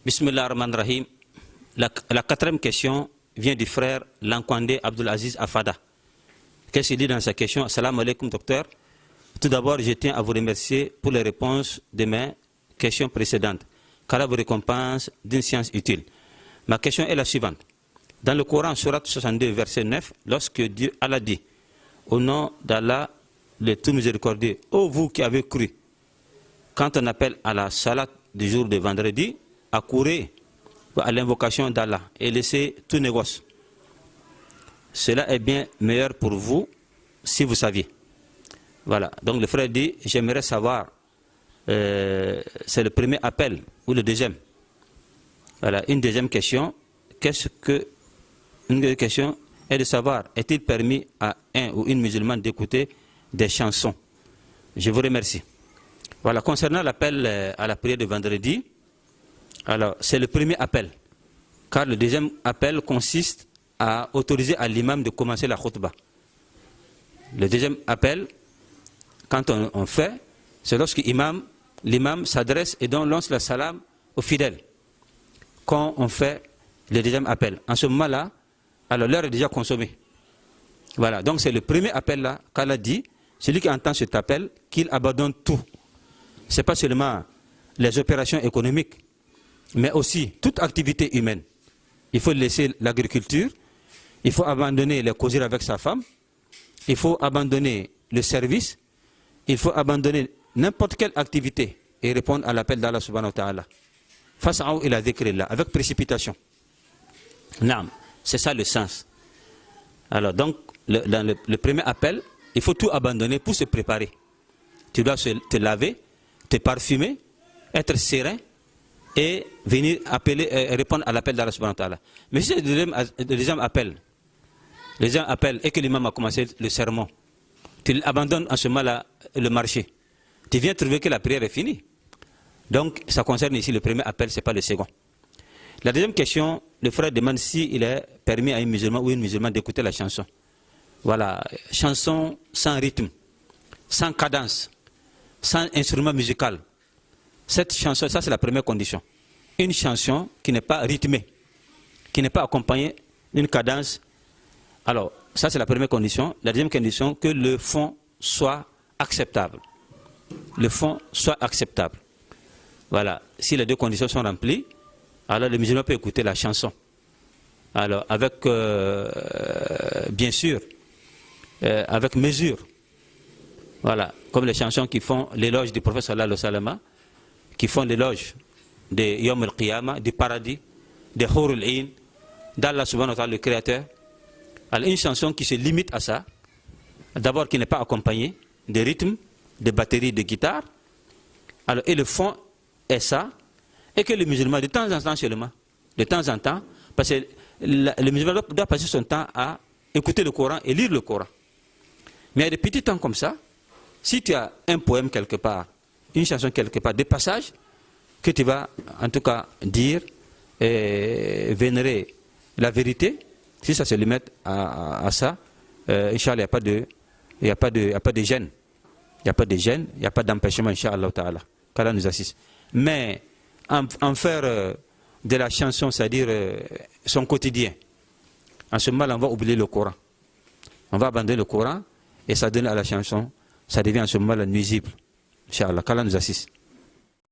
Bismillah ar-Rahman ar-Rahim. La quatrième question vient du frère Lankwande Abdulaziz Afada. Qu'est-ce qu'il dit dans sa question? Assalamu alaikum, docteur. Tout d'abord, je tiens à vous remercier pour les réponses de mes questions précédentes, car elle vous récompense d'une science utile. Ma question est la suivante. Dans le Coran, Surat 62, verset 9, lorsque Dieu Allah dit, au nom d'Allah, le tout miséricordieux, ô vous qui avez cru, quand on appelle à la salat du jour de vendredi, accourez à l'invocation d'Allah et laissez tout négoce. Cela est bien meilleur pour vous si vous saviez. Voilà, donc le frère dit, j'aimerais savoir, c'est le premier appel ou le deuxième. Voilà, une deuxième question, une question est de savoir, est-il permis à un ou une musulmane d'écouter des chansons? Je vous remercie. Voilà, concernant l'appel à la prière de vendredi, alors c'est le premier appel, car le deuxième appel consiste à autoriser à l'imam de commencer la khutbah. Le deuxième appel, quand on fait, c'est lorsque l'imam s'adresse et donc lance la salam aux fidèles. Quand on fait le deuxième appel, en ce moment-là, alors l'heure est déjà consommée. Voilà, donc c'est le premier appel là, qu'Allah dit, celui qui entend cet appel, qu'il abandonne tout. Ce n'est pas seulement les opérations économiques, mais aussi toute activité humaine. Il faut laisser l'agriculture, il faut abandonner les causeries avec sa femme, il faut abandonner le service, il faut abandonner n'importe quelle activité et répondre à l'appel d'Allah subhanahu wa ta'ala. Face à où il a décrit là, avec précipitation. Non, c'est ça le sens. Alors donc, dans le premier appel, il faut tout abandonner pour se préparer. Tu dois te laver, te parfumer, être serein et venir appeler, répondre à l'appel d'Allah subhanahu wa ta'ala. Mais si c'est le deuxième appel, et que l'imam a commencé le sermon, tu abandonnes en ce moment-là le marché. Tu viens trouver que la prière est finie. Donc, ça concerne ici le premier appel, ce n'est pas le second. La deuxième question, le frère demande si il est permis à un musulman ou une musulmane d'écouter la chanson. Voilà, chanson sans rythme, sans cadence, sans instrument musical. Cette chanson, ça c'est la première condition. Une chanson qui n'est pas rythmée, qui n'est pas accompagnée d'une cadence. Alors, ça c'est la première condition. La deuxième condition, que le fond soit acceptable. Le fond soit acceptable. Voilà, si les deux conditions sont remplies, alors le musulman peut écouter la chanson. Alors, avec, bien sûr, avec mesure. Voilà, comme les chansons qui font l'éloge du prophète sallallahu alayhi wa sallam, qui font l'éloge de Yom al-Qiyamah, du paradis, de Hur al-Ain, d'Allah subhanahu wa ta'ala, le créateur. Alors, une chanson qui se limite à ça, d'abord qui n'est pas accompagnée de rythme, de batterie, de guitare. Alors, et le fond est ça, et que le musulman, de temps en temps seulement, de temps en temps, parce que le musulman doit passer son temps à écouter le Coran et lire le Coran. Mais il y a des petits temps comme ça, si tu as un poème quelque part, une chanson quelque part, des passages que tu vas en tout cas dire et vénérer la vérité, si ça se limite à ça, Inch'Allah, il n'y a pas de gêne. Il n'y a pas de gêne, il n'y a pas d'empêchement, Inch'Allah ta'ala, qu'Allah nous assiste. Mais en faire de la chanson, c'est-à-dire son quotidien, en ce moment-là, on va oublier le Coran. On va abandonner le Coran et ça donne à la chanson, ça devient en ce moment-là nuisible. Inch'Allah, qu'Allah nous assiste.